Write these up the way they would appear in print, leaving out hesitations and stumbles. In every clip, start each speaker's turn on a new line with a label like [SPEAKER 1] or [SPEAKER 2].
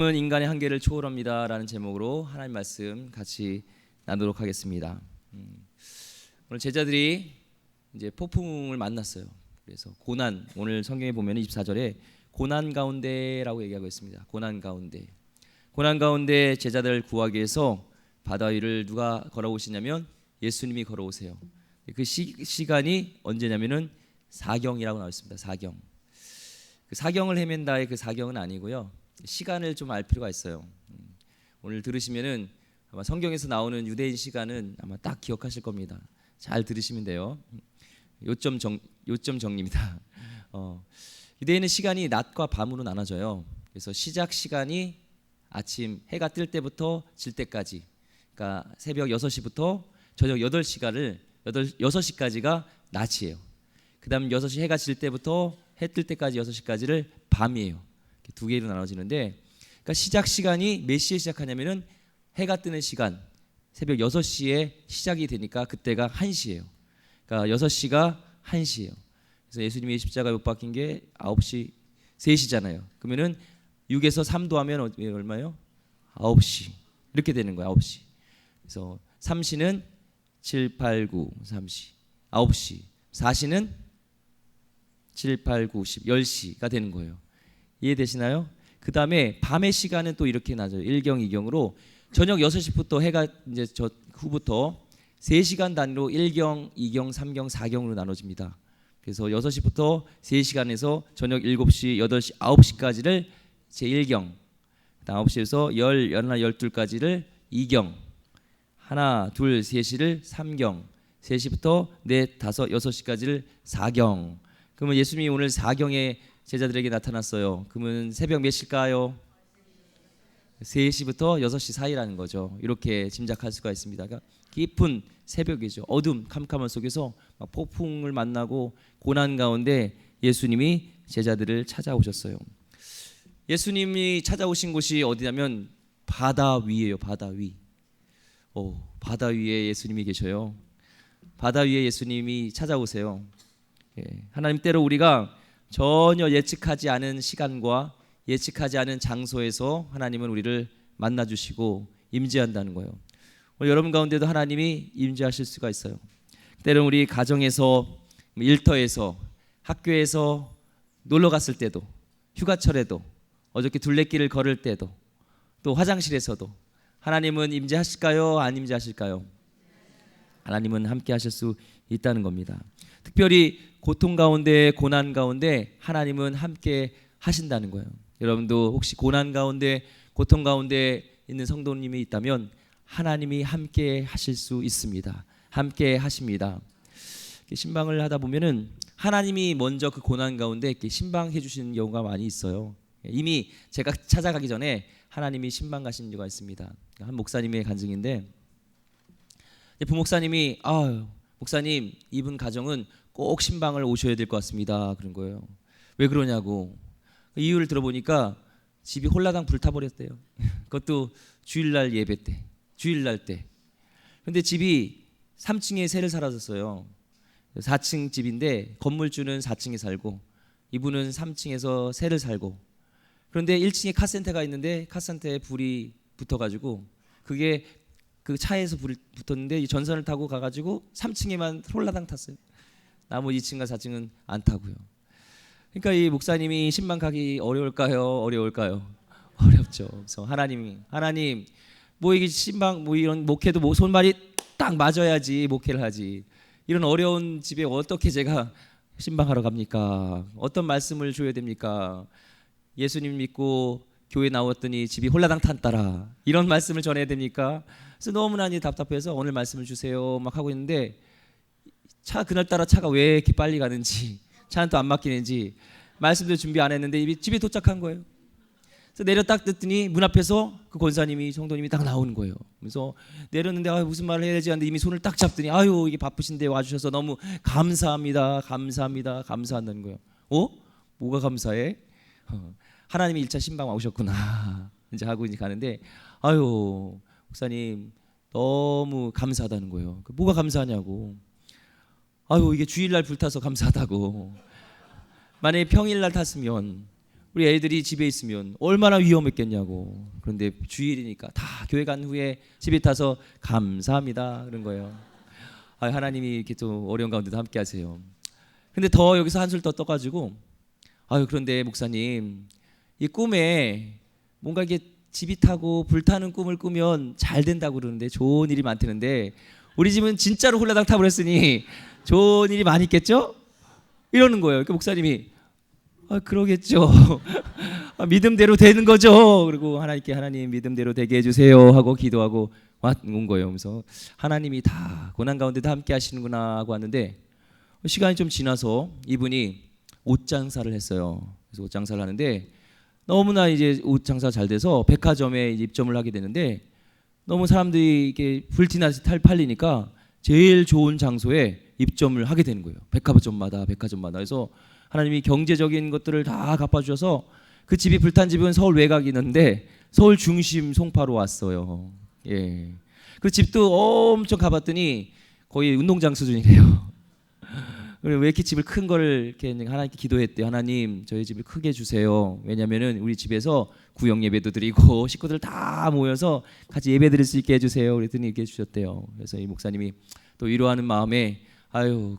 [SPEAKER 1] 은 인간의 한계를 초월합니다라는 제목으로 하나님 말씀 같이 나누도록 하겠습니다. 오늘 제자들이 이제 폭풍을 만났어요. 그래서 고난, 오늘 성경에 보면 24절에 고난 가운데라고 얘기하고 있습니다. 고난 가운데 제자들을 구하기 위해서 바다 위를 누가 걸어오시냐면 예수님이 걸어오세요. 그 시간이 언제냐면은 사경이라고 나와 있습니다. 사경. 그 사경을 헤맨다의 그 사경은 아니고요. 시간을 좀 알 필요가 있어요. 오늘 들으시면은 아마 성경에서 나오는 유대인 시간은 아마 딱 기억하실 겁니다. 잘 들으시면 돼요. 요점 정리입니다. 유대인은 시간이 낮과 밤으로 나눠져요. 그래서 시작 시간이 아침 해가 뜰 때부터 질 때까지, 그러니까 새벽 6시부터 저녁 6시까지가 낮이에요. 그 다음 6시 해가 질 때부터 해 뜰 때까지 6시까지를 밤이에요. 두 개로 나눠지는데, 그러니까 시작 시간이 몇 시에 시작하냐면은 해가 뜨는 시간, 새벽 6시에 시작이 되니까 그때가 1시예요. 그러니까 6시가 1시예요. 그래서 예수님이 십자가에 못 박힌 게 9시 3시잖아요. 그러면은 6에서 3 더하면 얼마예요? 9시. 이렇게 되는 거예요. 9시. 그래서 3시는 7, 8, 9, 3시. 9시. 4시는 7, 8, 9, 10, 10시가 되는 거예요. 이해되시나요? 그 다음에 밤의 시간은 또 이렇게 나눠져요. 1경, 2경으로 저녁 6시부터 해가 이제 저 후부터 3시간 단위로 1경, 2경, 3경, 4경으로 나눠집니다. 그래서 6시부터 3시간에서 저녁 7시, 8시, 9시까지를 제1경, 그다음 9시에서 10, 11, 12까지를 2경, 하나, 둘, 셋시를 3경, 3시부터 4, 5, 6시까지를 4경. 그러면 예수님이 오늘 4경에 제자들에게 나타났어요. 그러면 새벽 몇 시일까요? 3시부터 6시 사이라는 거죠. 이렇게 짐작할 수가 있습니다. 그러니까 깊은 새벽이죠. 어둠 캄캄한 속에서 막 폭풍을 만나고 고난 가운데 예수님이 제자들을 찾아오셨어요. 예수님이 찾아오신 곳이 어디냐면 바다 위예요. 바다 위. 바다 위에 예수님이 계셔요. 바다 위에 예수님이 찾아오세요. 하나님 때로 우리가 전혀 예측하지 않은 시간과 예측하지 않은 장소에서 하나님은 우리를 만나주시고 임재한다는 거예요. 오늘 여러분 가운데도 하나님이 임재하실 수가 있어요. 때로는 우리 가정에서, 일터에서, 학교에서 놀러 갔을 때도, 휴가철에도, 어저께 둘레길을 걸을 때도, 또 화장실에서도 하나님은 임재하실까요? 안 임재하실까요? 하나님은 함께 하실 수 있다는 겁니다. 특별히 고통 가운데, 고난 가운데 하나님은 함께 하신다는 거예요. 여러분도 혹시 고난 가운데, 고통 가운데 있는 성도님이 있다면 하나님이 함께 하실 수 있습니다. 함께 하십니다. 신방을 하다 보면은 하나님이 먼저 그 고난 가운데 이렇게 신방해 주시는 경우가 많이 있어요. 이미 제가 찾아가기 전에 하나님이 신방 가신 경우가 있습니다. 한 목사님의 간증인데, 부목사님이 목사님, 이분 가정은 꼭 신방을 오셔야 될 것 같습니다. 그런 거예요. 왜 그러냐고. 이유를 들어보니까 집이 홀라당 불타버렸대요. 그것도 주일날 예배 때, 주일날 때. 그런데 집이 3층에 새를 살았었어요. 4층 집인데 건물주는 4층에 살고 이분은 3층에서 새를 살고, 그런데 1층에 카센터가 있는데 카센터에 불이 붙어가지고 그게 그 차에서 불이 붙었는데 이 전선을 타고 가가지고 3층에만 홀라당 탔어요. 나머지 2층과 4층은 안 타고요. 그러니까 이 목사님이 신방 가기 어려울까요? 어렵죠. 그래서 하나님, 뭐 이게 신방, 뭐 이런 목회도 뭐 손발이 딱 맞아야지 목회를 하지. 이런 어려운 집에 어떻게 제가 신방하러 갑니까? 어떤 말씀을 줘야 됩니까? 예수님 믿고 교회 나왔더니 집이 홀라당 탔더라. 이런 말씀을 전해야 됩니까? 그래서 너무나 답답해서 오늘 말씀을 주세요 막 하고 있는데, 그날따라 차가 왜 이렇게 빨리 가는지, 차는 또 안 막히는지 말씀도 준비 안 했는데 집에 도착한 거예요. 그래서 내려 딱 듣더니 문 앞에서 그 권사님이, 성도님이 딱 나오는 거예요. 그래서 내렸는데 무슨 말을 해야 되지 하는데 이미 손을 딱 잡더니 이게 바쁘신데 와주셔서 너무 감사합니다. 감사한다는 거예요. 뭐가 감사해? 하나님이 1차 신방 오셨구나 이제 하고 이제 가는데, 목사님 너무 감사하다는 거예요. 뭐가 감사하냐고. 이게 주일날 불타서 감사하다고. 만약에 평일날 탔으면 우리 애들이 집에 있으면 얼마나 위험했겠냐고. 그런데 주일이니까 다 교회 간 후에 집에 타서 감사합니다 그런 거예요. 하나님이 이렇게 또 어려운 가운데도 함께 하세요. 근데 더 여기서 한술 더 떠가지고 그런데 목사님, 이 꿈에 뭔가 이게 집이 타고 불타는 꿈을 꾸면 잘 된다고 그러는데, 좋은 일이 많다는데, 우리 집은 진짜로 홀라당 타버렸으니 좋은 일이 많이 있겠죠? 이러는 거예요. 그 목사님이 그러겠죠. 믿음대로 되는 거죠. 그리고 하나님께, 하나님 믿음대로 되게 해주세요 하고 기도하고 온 거예요. 그래서 하나님이 다 고난 가운데 다 함께 하시는구나 하고 왔는데, 시간이 좀 지나서 이분이 옷 장사를 했어요. 그래서 옷 장사를 하는데 너무나 이제 옷 장사 잘 돼서 백화점에 입점을 하게 되는데, 너무 사람들이 이게 불티나서 팔리니까 제일 좋은 장소에 입점을 하게 되는 거예요. 백화점마다. 그래서 하나님이 경제적인 것들을 다 갚아주셔서 그 집이, 불탄 집은 서울 외곽이 있는데 서울 중심 송파로 왔어요. 예. 그 집도 엄청 가봤더니 거의 운동장 수준이래요. 왜 이렇게 집을 큰 거를 이렇게 하나님께 기도했대요. 하나님, 저희 집을 크게 해주세요. 왜냐면은 우리 집에서 구역 예배도 드리고 식구들 다 모여서 같이 예배 드릴 수 있게 해주세요. 그랬더니 이렇게 해주셨대요. 그래서 이 목사님이 또 위로하는 마음에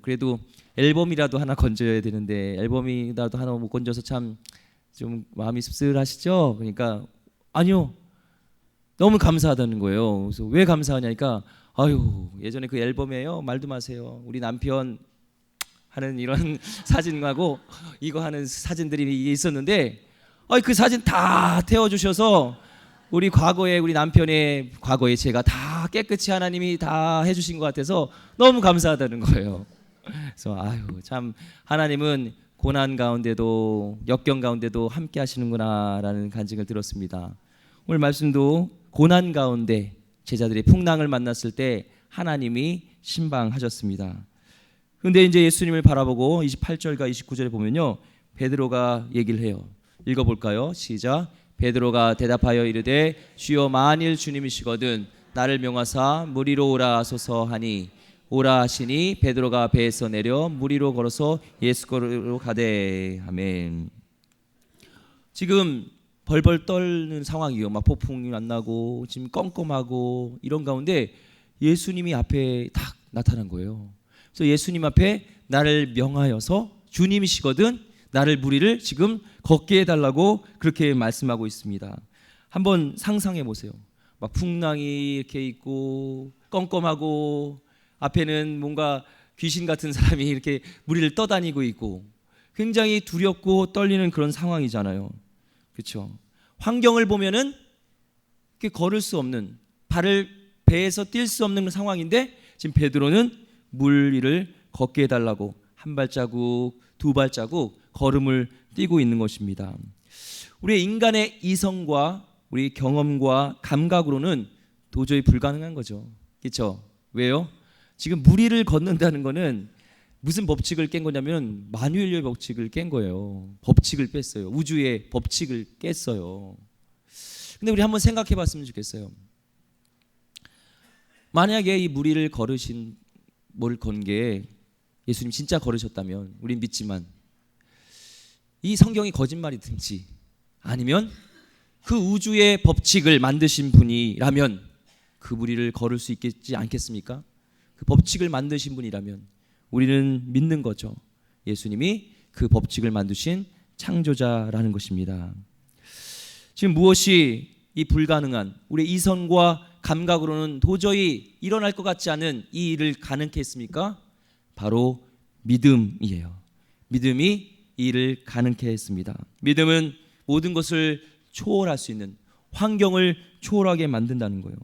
[SPEAKER 1] 그래도 앨범이라도 하나 건져야 되는데 앨범이라도 하나 못 건져서 참 좀 마음이 씁쓸하시죠? 그러니까 아니요, 너무 감사하다는 거예요. 그래서 왜 감사하냐니까 예전에 그 앨범에요, 말도 마세요, 우리 남편 하는 이런 사진하고 이거 하는 사진들이 있었는데 그 사진 다 태워주셔서 우리 과거에, 우리 남편의 과거에 제가 다 깨끗이 하나님이 다 해주신 것 같아서 너무 감사하다는 거예요. 그래서 참 하나님은 고난 가운데도 역경 가운데도 함께 하시는구나라는 간증을 들었습니다. 오늘 말씀도 고난 가운데 제자들이 풍랑을 만났을 때 하나님이 신방하셨습니다. 그런데 이제 예수님을 바라보고 28절과 29절에 보면요, 베드로가 얘기를 해요. 읽어볼까요? 시작. 베드로가 대답하여 이르되 주여, 만일 주님이시거든 나를 명하사 물 위로 오라 하소서 하니, 오라 하시니 베드로가 배에서 내려 물 위로 걸어서 예수께로 가되. 아멘. 지금 벌벌 떨는 상황이에요. 막 폭풍이 만나고 지금 껌껌하고 이런 가운데 예수님이 앞에 딱 나타난 거예요. 그래서 예수님 앞에 나를 명하여서 주님이시거든 나를 물 위를 지금 걷게 해달라고 그렇게 말씀하고 있습니다. 한번 상상해 보세요. 막 풍랑이 이렇게 있고 껌껌하고 앞에는 뭔가 귀신 같은 사람이 이렇게 물 위를 떠다니고 있고 굉장히 두렵고 떨리는 그런 상황이잖아요. 그렇죠? 환경을 보면은 걸을 수 없는, 발을 배에서 뛸 수 없는 상황인데 지금 베드로는 물 위를 걷게 해달라고 한 발자국 두 발자국 걸음을 뛰고 있는 것입니다. 우리의 인간의 이성과 우리 경험과 감각으로는 도저히 불가능한 거죠. 그렇죠? 왜요? 지금 물 위를 걷는다는 거는 무슨 법칙을 깬 거냐면 만유인류의 법칙을 깬 거예요. 법칙을 뺐어요. 우주의 법칙을 깼어요. 근데 우리 한번 생각해 봤으면 좋겠어요. 만약에 이 물 위를 걸으신 뭘 건 게 예수님 진짜 걸으셨다면 우린 믿지만, 이 성경이 거짓말이든지 아니면 그 우주의 법칙을 만드신 분이라면 그 물 위를 걸을 수 있겠지 않겠습니까? 그 법칙을 만드신 분이라면 우리는 믿는 거죠. 예수님이 그 법칙을 만드신 창조자라는 것입니다. 지금 무엇이 이 불가능한, 우리 이성과 감각으로는 도저히 일어날 것 같지 않은 이 일을 가능케 했습니까? 바로 믿음이에요. 믿음이 이 일을 가능케 했습니다. 믿음은 모든 것을 초월할 수 있는, 환경을 초월하게 만든다는 거예요.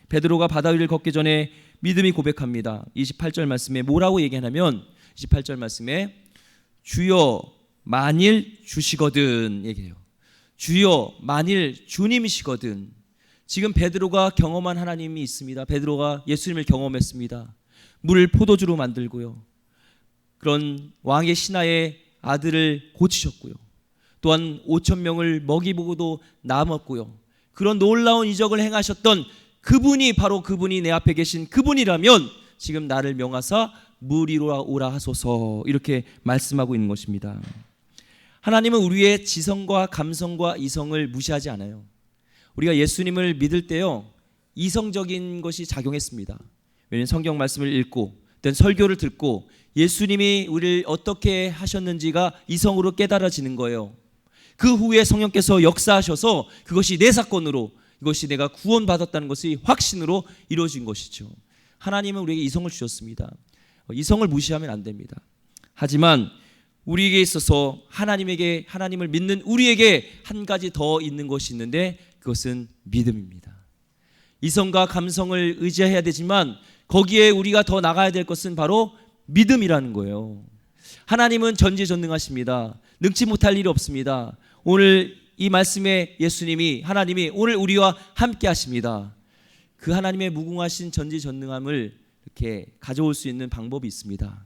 [SPEAKER 1] 베드로가 바다 위를 걷기 전에 믿음이 고백합니다. 28절 말씀에 뭐라고 얘기하냐면 28절 말씀에 주여 만일 주시거든 얘기해요. 주여 만일 주님이시거든. 지금 베드로가 경험한 하나님이 있습니다. 베드로가 예수님을 경험했습니다. 물을 포도주로 만들고요, 그런 왕의 신하의 아들을 고치셨고요, 또한 5,000명을 먹이보고도 남았고요, 그런 놀라운 이적을 행하셨던 그분이, 바로 그분이 내 앞에 계신 그분이라면 지금 나를 명하사 물 위로 오라 하소서 이렇게 말씀하고 있는 것입니다. 하나님은 우리의 지성과 감성과 이성을 무시하지 않아요. 우리가 예수님을 믿을 때요, 이성적인 것이 작용했습니다. 왜냐하면 성경 말씀을 읽고 또 설교를 듣고 예수님이 우리를 어떻게 하셨는지가 이성으로 깨달아지는 거예요. 그 후에 성령께서 역사하셔서 그것이 내 사건으로, 이것이 내가 구원받았다는 것이 확신으로 이루어진 것이죠. 하나님은 우리에게 이성을 주셨습니다. 이성을 무시하면 안 됩니다. 하지만 우리에게 있어서 하나님을 믿는 우리에게 한 가지 더 있는 것이 있는데, 그것은 믿음입니다. 이성과 감성을 의지해야 되지만 거기에 우리가 더 나가야 될 것은 바로 믿음이라는 거예요. 하나님은 전지전능하십니다. 능치 못할 일이 없습니다. 오늘 이 말씀에 하나님이 오늘 우리와 함께 하십니다. 그 하나님의 무궁하신 전지전능함을 이렇게 가져올 수 있는 방법이 있습니다.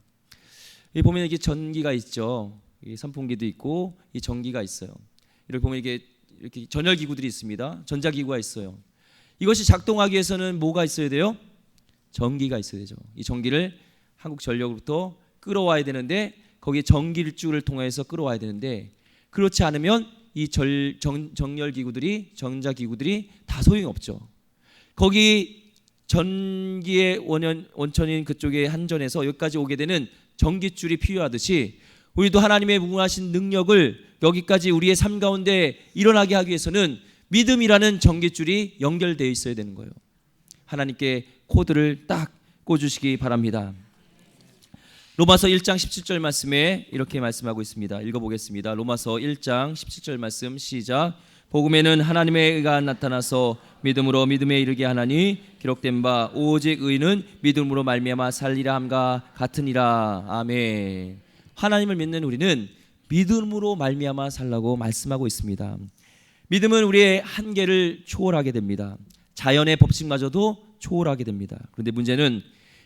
[SPEAKER 1] 여기 보면 이게 전기가 있죠. 선풍기도 있고 이 전기가 있어요. 이렇게 보면 이렇게 전열기구들이 있습니다. 전자기구가 있어요. 이것이 작동하기 위해서는 뭐가 있어야 돼요? 전기가 있어야 되죠. 이 전기를 한국전력으로부터 끌어와야 되는데, 거기에 전기줄을 통해서 끌어와야 되는데, 그렇지 않으면 이 정열기구들이, 전자기구들이 다 소용이 없죠. 거기 전기의 원천인 그쪽의 한전에서 여기까지 오게 되는 전기줄이 필요하듯이, 우리도 하나님의 무궁하신 능력을 여기까지 우리의 삶 가운데 일어나게 하기 위해서는 믿음이라는 전기줄이 연결되어 있어야 되는 거예요. 하나님께 코드를 딱 꽂으시기 바랍니다. 로마서 1장 17절 말씀에 이렇게 말씀하고 있습니다. 읽어보겠습니다. 로마서 1장 17절 말씀 시작. 복음에는 하나님의 의가 나타나서 믿음으로 믿음에 이르게 하나니 기록된 바 오직 의는 믿음으로 말미암아 살리라 함과 같으니라. 아멘. 하나님을 믿는 우리는 믿음으로 말미암아 살라고 말씀하고 있습니다. 믿음은 우리의 한계를 초월하게 됩니다. 자연의 법칙마저도 초월하게 됩니다. 그런데 문제는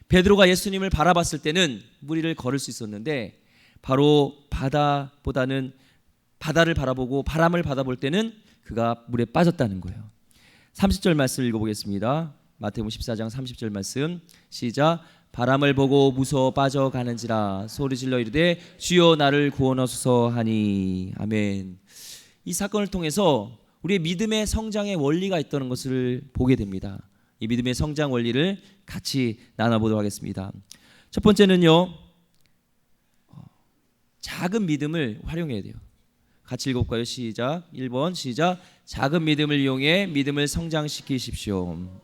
[SPEAKER 1] 베드로가 예수님을 바라봤을 때는 물 위를 걸을 수 있었는데, 바로 바다보다는 바다를 바라보고 바람을 받아볼 때는 그가 물에 빠졌다는 거예요. 30절 말씀 읽어보겠습니다. 마태복음 14장 30절 말씀 시작. 바람을 보고 무서워 빠져가는지라 소리질러 이르되 주여 나를 구원하소서 하니. 아멘. 이 사건을 통해서 우리의 믿음의 성장의 원리가 있다는 것을 보게 됩니다. 이 믿음의 성장 원리를 같이 나눠보도록 하겠습니다. 첫 번째는요, 작은 믿음을 활용해야 돼요. 같이 읽어볼까요? 시작. 1번 시작. 작은 믿음을 이용해 믿음을 성장시키십시오.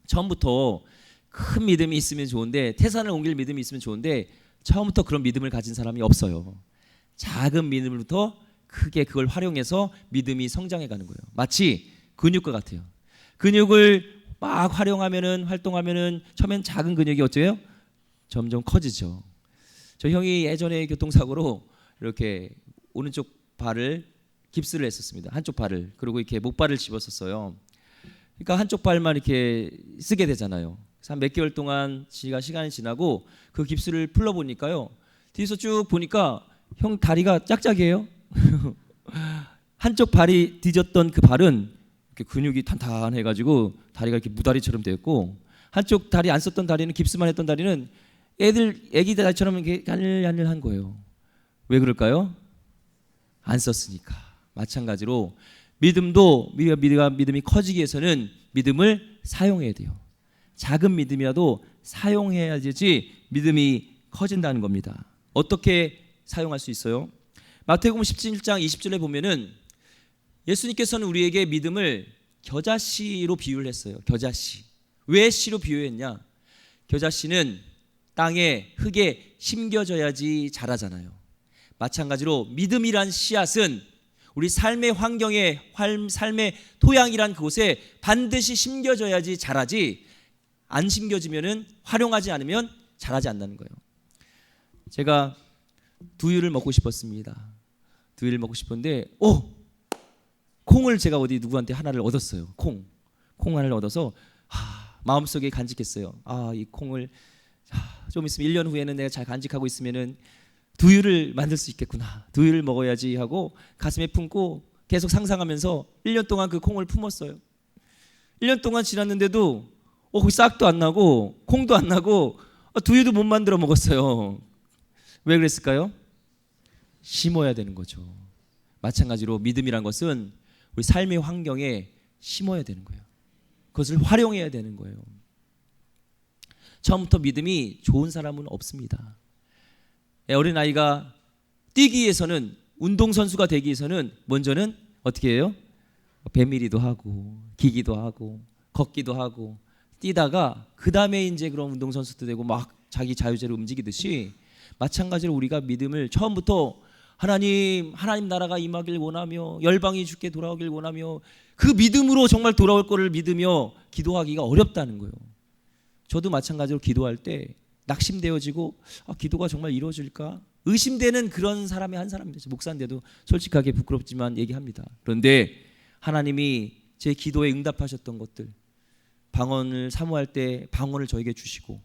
[SPEAKER 1] 처음부터 큰 믿음이 있으면 좋은데, 태산을 옮길 믿음이 있으면 좋은데, 처음부터 그런 믿음을 가진 사람이 없어요. 작은 믿음부터 크게 그걸 활용해서 믿음이 성장해 가는 거예요. 마치 근육과 같아요. 근육을 막 활동하면은 처음엔 작은 근육이 어때요? 점점 커지죠. 저 형이 예전에 교통사고로 이렇게 오른쪽 발을 깁스를 했었습니다. 한쪽 발을. 그리고 이렇게 목발을 집었었어요. 그러니까 한쪽 발만 이렇게 쓰게 되잖아요. 한 몇 개월 동안 시간이 지나고 그 깁스를 풀러보니까요, 뒤에서 쭉 보니까 형 다리가 짝짝이에요. 한쪽 발이 뒤졌던 그 발은 이렇게 근육이 탄탄해가지고 다리가 이렇게 무다리처럼 되었고, 한쪽 다리 안 썼던 다리는, 깁스만 했던 다리는 애기 다리처럼 이렇게 야늘야늘한 거예요. 왜 그럴까요? 안 썼으니까. 마찬가지로 믿음이 커지기 위해서는 믿음을 사용해야 돼요. 작은 믿음이라도 사용해야 되지 믿음이 커진다는 겁니다. 어떻게 사용할 수 있어요? 마태복음 17장 20절에 보면은 예수님께서는 우리에게 믿음을 겨자씨로 비유를 했어요. 겨자씨. 왜 씨로 비유했냐? 겨자씨는 땅에 흙에 심겨져야지 자라잖아요. 마찬가지로 믿음이란 씨앗은 우리 삶의 환경에, 삶의 토양이란 그곳에 반드시 심겨져야지 자라지, 안 심겨지면은, 활용하지 않으면 자라지 않는다는 거예요. 제가 두유를 먹고 싶었습니다. 두유를 먹고 싶었는데 콩을 제가 어디 누구한테 하나를 얻었어요. 콩 하나를 얻어서 마음속에 간직했어요. 이 콩을 좀 있으면 1년 후에는 내가 잘 간직하고 있으면은 두유를 만들 수 있겠구나. 두유를 먹어야지 하고 가슴에 품고 계속 상상하면서 1년 동안 그 콩을 품었어요. 1년 동안 지났는데도 그 싹도 안 나고 콩도 안 나고 두유도 못 만들어 먹었어요. 왜 그랬을까요? 심어야 되는 거죠. 마찬가지로 믿음이란 것은 우리 삶의 환경에 심어야 되는 거예요. 그것을 활용해야 되는 거예요. 처음부터 믿음이 좋은 사람은 없습니다. 어린아이가 뛰기 위해서는, 운동선수가 되기 위해서는 먼저는 어떻게 해요? 배밀이도 하고 기기도 하고 걷기도 하고 뛰다가 그 다음에 이제 그런 운동선수도 되고 막 자기 자유제로 움직이듯이, 마찬가지로 우리가 믿음을 처음부터 하나님 나라가 임하길 원하며 열방이 주께 돌아오길 원하며 그 믿음으로 정말 돌아올 거를 믿으며 기도하기가 어렵다는 거예요. 저도 마찬가지로 기도할 때 낙심되어지고 기도가 정말 이루어질까 의심되는 그런 사람의 한 사람입니다. 목사인데도 솔직하게 부끄럽지만 얘기합니다. 그런데 하나님이 제 기도에 응답하셨던 것들, 방언을 사모할 때 방언을 저에게 주시고,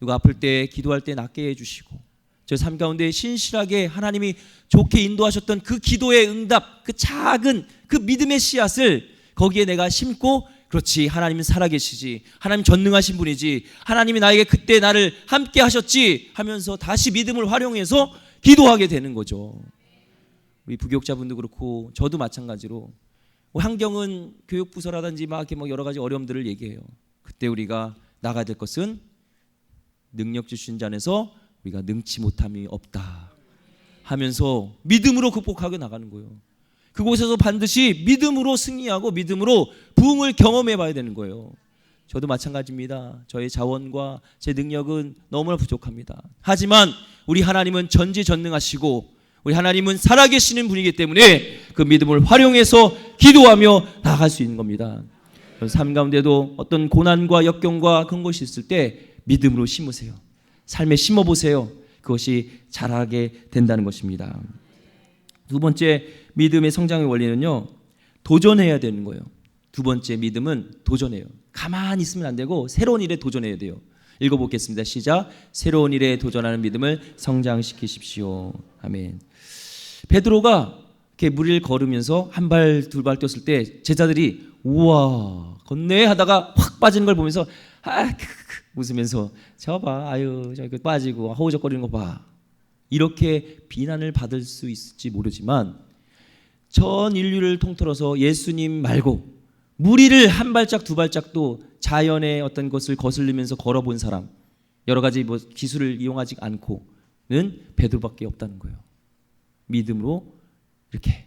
[SPEAKER 1] 누가 아플 때 기도할 때 낫게 해주시고, 저 삶 가운데 신실하게 하나님이 좋게 인도하셨던 그 기도의 응답, 그 작은 그 믿음의 씨앗을 거기에 내가 심고, 그렇지, 하나님은 살아계시지, 하나님 전능하신 분이지, 하나님이 나에게 그때 나를 함께 하셨지 하면서 다시 믿음을 활용해서 기도하게 되는 거죠. 우리 부교육자분도 그렇고 저도 마찬가지로 환경은 교육부서라든지 막 이렇게 뭐 여러 가지 어려움들을 얘기해요. 그때 우리가 나가야 될 것은 능력 주신 자 안에서 우리가 능치 못함이 없다 하면서 믿음으로 극복하게 나가는 거예요. 그곳에서 반드시 믿음으로 승리하고 믿음으로 부흥을 경험해 봐야 되는 거예요. 저도 마찬가지입니다. 저의 자원과 제 능력은 너무나 부족합니다. 하지만 우리 하나님은 전지전능하시고 우리 하나님은 살아계시는 분이기 때문에 그 믿음을 활용해서 기도하며 나아갈 수 있는 겁니다. 삶 가운데도 어떤 고난과 역경과 그런 것이 있을 때 믿음으로 심으세요. 삶에 심어보세요. 그것이 자라게 된다는 것입니다. 두 번째 믿음의 성장의 원리는요, 도전해야 되는 거예요. 두 번째 믿음은 도전해요. 가만히 있으면 안 되고 새로운 일에 도전해야 돼요. 읽어보겠습니다. 시작. 새로운 일에 도전하는 믿음을 성장시키십시오. 아멘. 베드로가 이렇게 물 걸으면서 한 발 두 발 뛰었을 때 제자들이 우와 걷네 하다가 확 빠지는 걸 보면서 웃으면서 저봐 아유 저기 빠지고 허우적거리는 거 봐, 이렇게 비난을 받을 수 있을지 모르지만 전 인류를 통틀어서 예수님 말고 무리를 한 발짝 두 발짝도 자연의 어떤 것을 거슬리면서 걸어본 사람, 여러 가지 뭐 기술을 이용하지 않고는 베드로밖에 없다는 거예요. 믿음으로 이렇게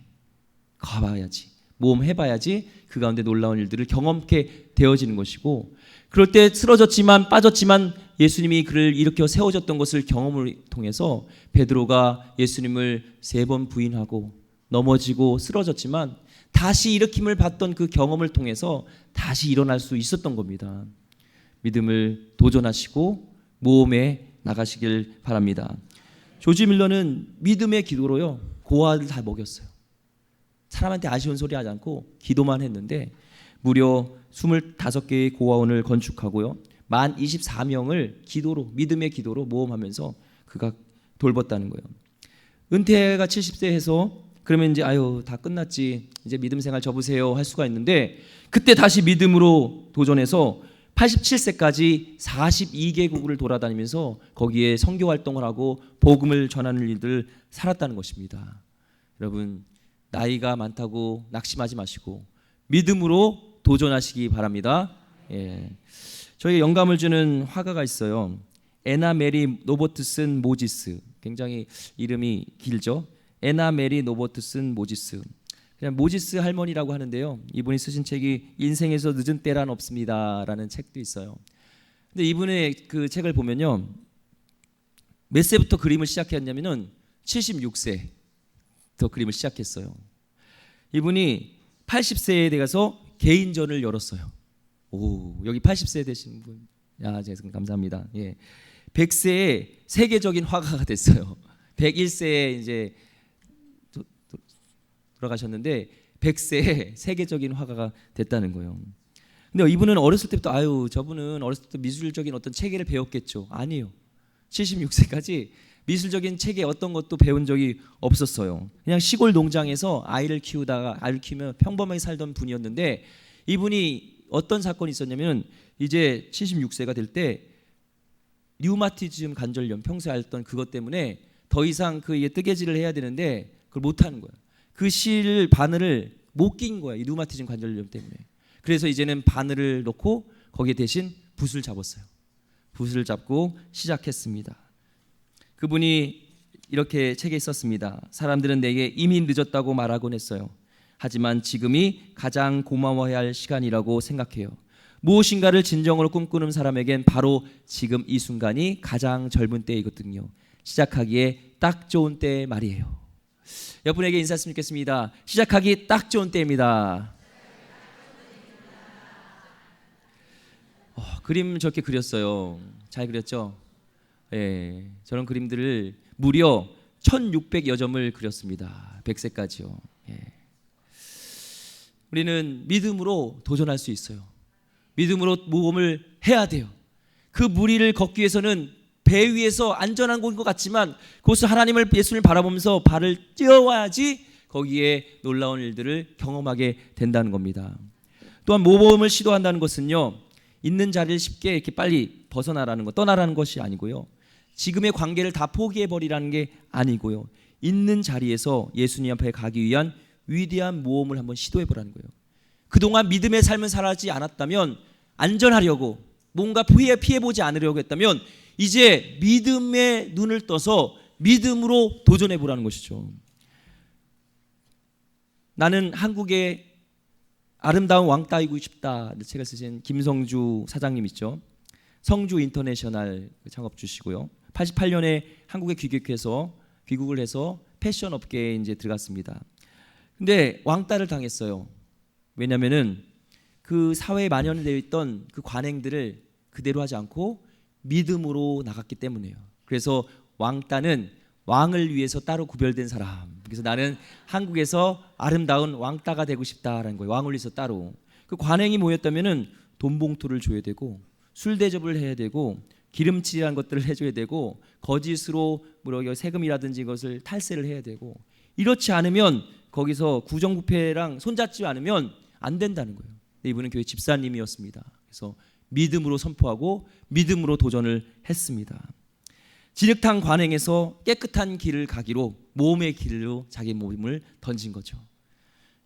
[SPEAKER 1] 가봐야지, 모험해봐야지 그 가운데 놀라운 일들을 경험케 되어지는 것이고, 그럴 때 쓰러졌지만 빠졌지만 예수님이 그를 일으켜 세워졌던 것을 경험을 통해서 베드로가 예수님을 3번 부인하고 넘어지고 쓰러졌지만 다시 일으킴을 받던 그 경험을 통해서 다시 일어날 수 있었던 겁니다. 믿음을 도전하시고 모험에 나가시길 바랍니다. 조지 밀러는 믿음의 기도로요 고아를 다 먹였어요. 사람한테 아쉬운 소리 하지 않고 기도만 했는데 무려 25개의 고아원을 건축하고요 24명을 기도로, 믿음의 기도로 모험하면서 그가 돌봤다는 거예요. 은퇴가 70세 해서 그러면 이제 아유 다 끝났지, 이제 믿음 생활 접으세요 할 수가 있는데, 그때 다시 믿음으로 도전해서 87세까지 42개국을 돌아다니면서 거기에 선교 활동을 하고 복음을 전하는 일들을 살았다는 것입니다. 여러분, 나이가 많다고 낙심하지 마시고 믿음으로 도전하시기 바랍니다. 예. 저에게 영감을 주는 화가가 있어요. 에나 메리 노버트슨 모지스. 굉장히 이름이 길죠. 에나 메리 노버트슨 모지스. 그냥 모지스 할머니라고 하는데요. 이분이 쓰신 책이 인생에서 늦은 때란 없습니다라는 책도 있어요. 근데 이분의 그 책을 보면요, 몇 세부터 그림을 시작했냐면은 76세부터 그림을 시작했어요. 이분이 80세에 돼서 개인전을 열었어요. 오, 여기 80세 되신 분, 야, 감사합니다. 예, 100세에 세계적인 화가가 됐어요. 101세에 이제 돌아가셨는데 100세에 세계적인 화가가 됐다는 거예요. 근데 이분은 어렸을 때부터 아유 저분은 어렸을 때 미술적인 어떤 체계를 배웠겠죠. 아니에요. 76세까지 미술적인 체계 어떤 것도 배운 적이 없었어요. 그냥 시골 농장에서 아이를 키우며 평범하게 살던 분이었는데, 이분이 어떤 사건이 있었냐면 이제 76세가 될 때 류마티즘 관절염, 평소에 앓던 그것 때문에 더 이상 그 뜨개질을 해야 되는데 그걸 못 하는 거야. 그 실 바늘을 못 낀 거야. 이 류마티즘 관절염 때문에. 그래서 이제는 바늘을 넣고 거기에 대신 붓을 잡았어요. 붓을 잡고 시작했습니다. 그분이 이렇게 책에 썼습니다. 사람들은 내게 이미 늦었다고 말하곤 했어요. 하지만 지금이 가장 고마워해야 할 시간이라고 생각해요. 무엇인가를 진정으로 꿈꾸는 사람에겐 바로 지금 이 순간이 가장 젊은 때이거든요. 시작하기에 딱 좋은 때 말이에요. 여러분에게 인사했으면 좋겠습니다. 시작하기 딱 좋은 때입니다. 그림 저렇게 그렸어요. 잘 그렸죠? 예, 저런 그림들을 무려 1600여 점을 그렸습니다. 100세까지요. 예. 우리는 믿음으로 도전할 수 있어요. 믿음으로 모험을 해야 돼요. 그 무리를 걷기 위해서는 배 위에서 안전한 곳인 것 같지만 그곳을 하나님을 예수님을 바라보면서 발을 띄워야지 거기에 놀라운 일들을 경험하게 된다는 겁니다. 또한 모험을 시도한다는 것은요, 있는 자리를 쉽게 이렇게 빨리 벗어나라는 것, 떠나라는 것이 아니고요, 지금의 관계를 다 포기해버리라는 게 아니고요, 있는 자리에서 예수님 앞에 가기 위한 위대한 모험을 한번 시도해보라는 거예요. 그동안 믿음의 삶을 살지 않았다면, 안전하려고 뭔가 피해보지 않으려고 했다면 이제 믿음의 눈을 떠서 믿음으로 도전해보라는 것이죠. 나는 한국의 아름다운 왕따이고 싶다 책을 쓰신 김성주 사장님 있죠. 성주 인터내셔널 창업주시고요. 88년에 한국에 귀국을 해서 패션 업계에 이제 들어갔습니다. 근데 왕따를 당했어요. 왜냐면은 그 사회에 만연되어 있던 그 관행들을 그대로 하지 않고 믿음으로 나갔기 때문이에요. 그래서 왕따는 왕을 위해서 따로 구별된 사람. 그래서 나는 한국에서 아름다운 왕따가 되고 싶다라는 거예요. 왕을 위해서 따로. 그 관행이 뭐였다면은 돈 봉투를 줘야 되고, 술 대접을 해야 되고, 기름칠이라는 것들을 해줘야 되고, 거짓으로 세금이라든지 이것을 탈세를 해야 되고, 이렇지 않으면 거기서 구정부패랑 손잡지 않으면 안 된다는 거예요. 근데 이분은 교회 집사님이었습니다. 그래서 믿음으로 선포하고 믿음으로 도전을 했습니다. 진흙탕 관행에서 깨끗한 길을 가기로, 모험의 길로 자기 몸을 던진 거죠.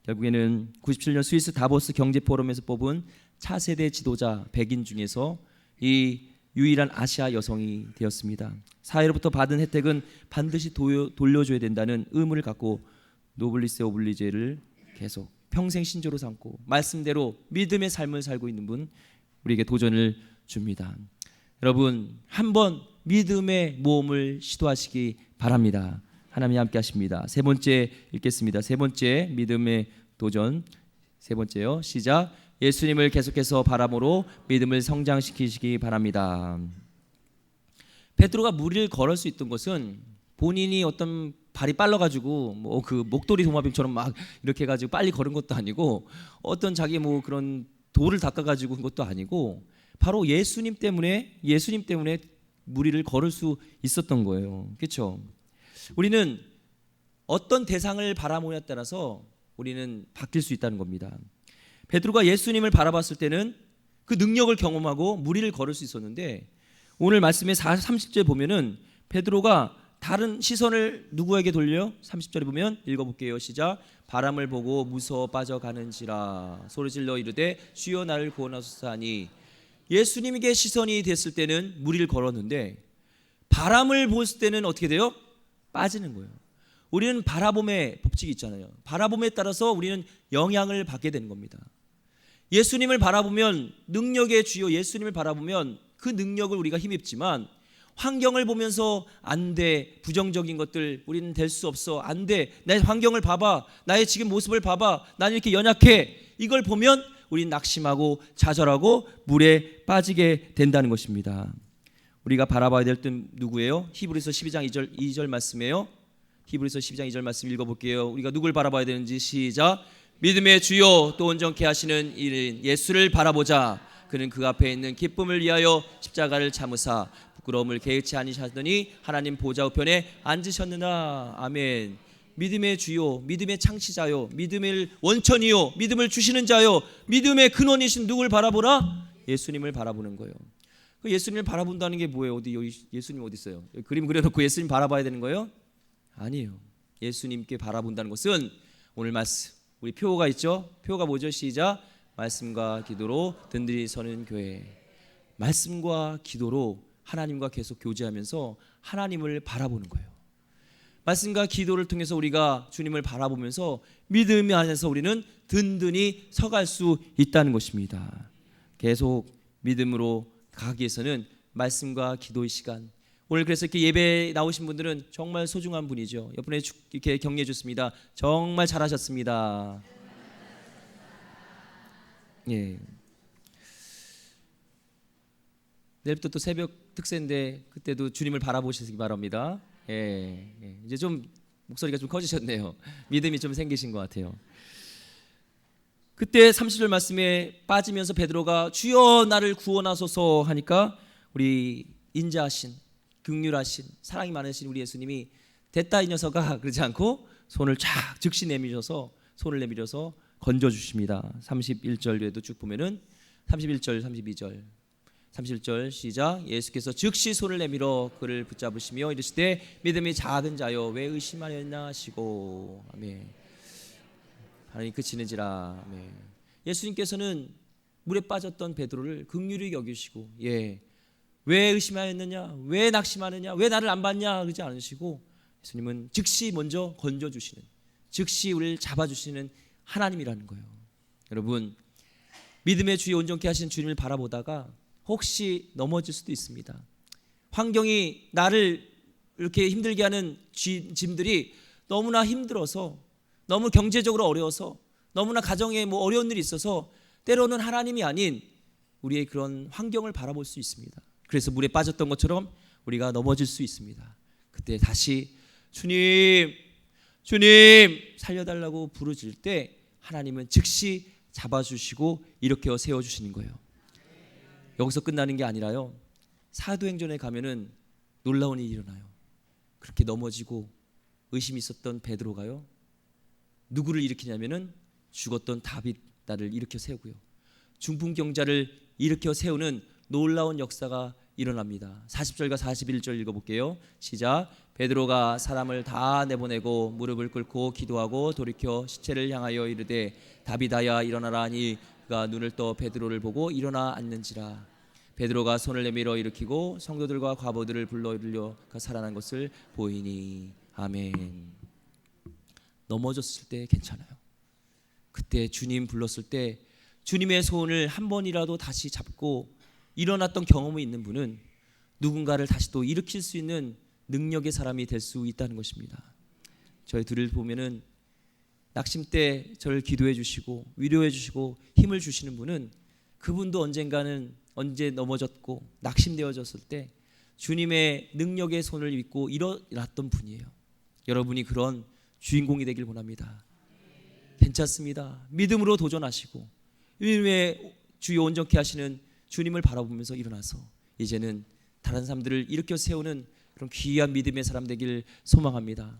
[SPEAKER 1] 결국에는 97년 스위스 다보스 경제포럼에서 뽑은 차세대 지도자 100인 중에서 이 유일한 아시아 여성이 되었습니다. 사회로부터 받은 혜택은 반드시 돌려줘야 된다는 의무를 갖고 노블리세 오블리제를 계속 평생 신조로 삼고 말씀대로 믿음의 삶을 살고 있는 분, 우리에게 도전을 줍니다. 여러분, 한번 믿음의 모험을 시도하시기 바랍니다. 하나님이 함께 하십니다. 세 번째 읽겠습니다. 세 번째 믿음의 도전. 세 번째요. 시작. 예수님을 계속해서 바라보로 믿음을 성장시키시기 바랍니다. 베드로가 무리를 걸을 수 있던 것은 본인이 어떤 발이 빨라가지고 그 목도리 도마뱀처럼 막 이렇게 해가지고 빨리 걸은 것도 아니고, 어떤 자기 그런 돌을 닦아가지고 한 것도 아니고, 바로 예수님 때문에 무리를 걸을 수 있었던 거예요. 그렇죠? 우리는 어떤 대상을 바라보냐에 따라서 우리는 바뀔 수 있다는 겁니다. 베드로가 예수님을 바라봤을 때는 그 능력을 경험하고 무리를 걸을 수 있었는데, 오늘 말씀의 30절에 보면은 베드로가 다른 시선을 누구에게 돌려요? 30절에 보면 읽어볼게요. 시작. 바람을 보고 무서워 빠져가는지라 소리질러 이르되 주여 나를 구원하소서 하니. 예수님에게 시선이 됐을 때는 무리를 걸었는데, 바람을 봤을 때는 어떻게 돼요? 빠지는 거예요. 우리는 바라봄의 법칙이 있잖아요. 바라봄에 따라서 우리는 영향을 받게 되는 겁니다. 예수님을 바라보면, 능력의 주요 예수님을 바라보면 그 능력을 우리가 힘입지만, 환경을 보면서 안 돼, 부정적인 것들 우리는 될 수 없어, 안 돼, 나의 환경을 봐봐, 나의 지금 모습을 봐봐, 나는 이렇게 연약해, 이걸 보면 우리는 낙심하고 좌절하고 물에 빠지게 된다는 것입니다. 우리가 바라봐야 될 땐 누구예요? 히브리서 12장 2절 말씀이에요. 히브리서 12장 2절 말씀 읽어볼게요. 우리가 누굴 바라봐야 되는지 시작. 믿음의 주요 또 온전케 하시는 이인 예수를 바라보자. 그는 그 앞에 있는 기쁨을 위하여 십자가를 참으사 부끄러움을 개의치 아니하시더니 하나님 보좌 우편에 앉으셨느나. 아멘. 믿음의 주요, 믿음의 창시자요, 믿음의 원천이요, 믿음을 주시는 자요, 믿음의 근원이신 누굴 바라보라? 예수님을 바라보는 거예요. 그 예수님을 바라본다는 게 뭐예요? 어디 여기 예수님 어디 있어요? 그림 그려놓고 예수님 바라봐야 되는 거예요? 아니에요. 예수님께 바라본다는 것은 오늘 말씀, 우리 표가 있죠? 표가 뭐죠? 시작. 말씀과 기도로 든든히 서는 교회. 말씀과 기도로 하나님과 계속 교제하면서 하나님을 바라보는 거예요. 말씀과 기도를 통해서 우리가 주님을 바라보면서 믿음 안에서 우리는 든든히 서갈 수 있다는 것입니다. 계속 믿음으로 가기 위해서는 말씀과 기도의 시간. 오늘 그래서 이렇게 예배 나오신 분들은 정말 소중한 분이죠. 옆에 이렇게 격려해 줬습니다. 정말 잘하셨습니다. 예. 내일부터 또 새벽 특세인데 그때도 주님을 바라보시기 바랍니다. 예. 이제 좀 목소리가 좀 커지셨네요. 믿음이 좀 생기신 것 같아요. 그때 30절 말씀에 빠지면서 베드로가 주여 나를 구원하소서 하니까 우리 인자하신 긍휼하신 사랑이 많으신 우리 예수님이 됐다 이 녀석아 그러지 않고 손을 쫙 즉시 내밀어서 손을 내밀어서 건져주십니다. 31절에도 쭉 보면은 31절 32절 31절 시작. 예수께서 즉시 손을 내밀어 그를 붙잡으시며 이르시되 믿음이 작은 자여 왜 의심하였나 하시고 아멘. 하나님 그치는지라. 아멘. 예수님께서는 물에 빠졌던 베드로를 긍휼히 여기시고 왜 의심하였느냐, 왜 낙심하느냐, 왜 나를 안 봤냐 그러지 않으시고 예수님은 즉시 먼저 건져주시는, 즉시 우리를 잡아주시는 하나님이라는 거예요. 여러분 믿음의 주에 온전케 하신 주님을 바라보다가 혹시 넘어질 수도 있습니다. 환경이 나를 이렇게 힘들게 하는 짐들이 너무나 힘들어서, 너무 경제적으로 어려워서, 너무나 가정에 뭐 어려운 일이 있어서 때로는 하나님이 아닌 우리의 그런 환경을 바라볼 수 있습니다. 그래서 물에 빠졌던 것처럼 우리가 넘어질 수 있습니다. 그때 다시 주님 살려달라고 부르질 때 하나님은 즉시 잡아주시고 일으켜 세워주시는 거예요. 여기서 끝나는 게 아니라요, 사도행전에 가면은 놀라운 일이 일어나요. 그렇게 넘어지고 의심이 있었던 베드로가요 누구를 일으키냐면은 죽었던 다윗을 일으켜 세우고요, 중풍병자를 일으켜 세우는 놀라운 역사가 일어납니다. 40절과 41절 읽어볼게요. 시작. 베드로가 사람을 다 내보내고 무릎을 꿇고 기도하고 돌이켜 시체를 향하여 이르되 다윗아야 일어나라 하니 그가 눈을 떠 베드로를 보고 일어나 앉는지라. 베드로가 손을 내밀어 일으키고 성도들과 과부들을 불러 이르려 그가 살아난 것을 보이니. 아멘. 넘어졌을 때 괜찮아요. 그때 주님 불렀을 때 주님의 손을 한 번이라도 다시 잡고 일어났던 경험이 있는 분은 누군가를 다시 또 일으킬 수 있는 능력의 사람이 될 수 있다는 것입니다. 저희 둘을 보면은 낙심 때 저를 기도해 주시고 위로해 주시고 힘을 주시는 분은 그분도 언제 넘어졌고 낙심되어졌을 때 주님의 능력의 손을 믿고 일어났던 분이에요. 여러분이 그런 주인공이 되길 원합니다. 괜찮습니다. 믿음으로 도전하시고 믿음의 주여 온전케 하시는 주님을 바라보면서 일어나서 이제는 다른 사람들을 일으켜 세우는 그런 귀한 믿음의 사람 되길 소망합니다.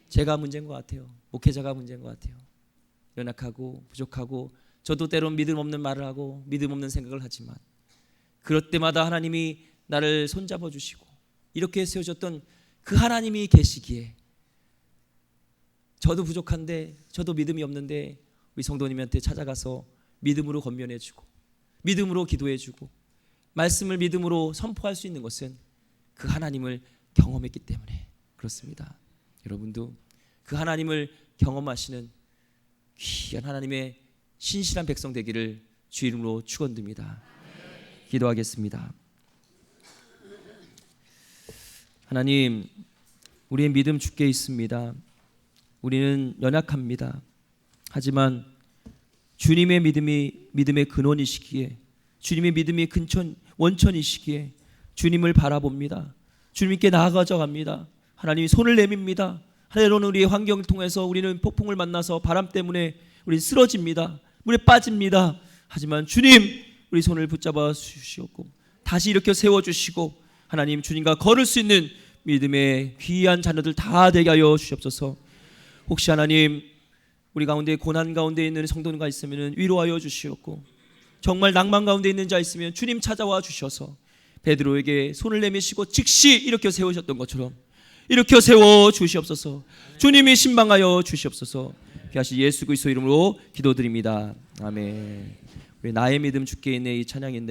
[SPEAKER 1] 제가 문제인 것 같아요. 목회자가 문제인 것 같아요. 연약하고 부족하고 저도 때론 믿음 없는 말을 하고 믿음 없는 생각을 하지만 그럴 때마다 하나님이 나를 손잡아 주시고 이렇게 세워졌던 그 하나님이 계시기에 저도 부족한데 저도 믿음이 없는데 우리 성도님한테 찾아가서 믿음으로 권면해주고 믿음으로 기도해주고 말씀을 믿음으로 선포할 수 있는 것은 그 하나님을 경험했기 때문에 그렇습니다. 여러분도 그 하나님을 경험하시는 귀한 하나님의 신실한 백성 되기를 주 이름으로 축원드립니다. 기도하겠습니다. 하나님, 우리의 믿음 주께 있습니다. 우리는 연약합니다. 하지만 주님의 믿음이 믿음의 근원이시기에, 주님의 믿음이 원천이시기에 주님을 바라봅니다. 주님께 나아가져 갑니다. 하나님이 손을 내밉니다. 때로는 우리의 환경을 통해서 우리는 폭풍을 만나서 바람 때문에 우리 쓰러집니다. 물에 빠집니다. 하지만 주님, 우리 손을 붙잡아 주시옵고 다시 일으켜 세워주시고 하나님, 주님과 걸을 수 있는 믿음의 귀한 자녀들 다 되게 하여 주시옵소서. 혹시 하나님 우리 가운데 고난 가운데 있는 성도가 있으면 위로하여 주시옵고 정말 낭만 가운데 있는 자 있으면 주님 찾아와 주셔서 베드로에게 손을 내미시고 즉시 일으켜 세우셨던 것처럼 일으켜 세워 주시옵소서. 주님이 신방하여 주시옵소서. 귀하신 예수 그리스도 이름으로 기도드립니다. 아멘. 우리 나의 믿음 주께 있네 이 찬양인데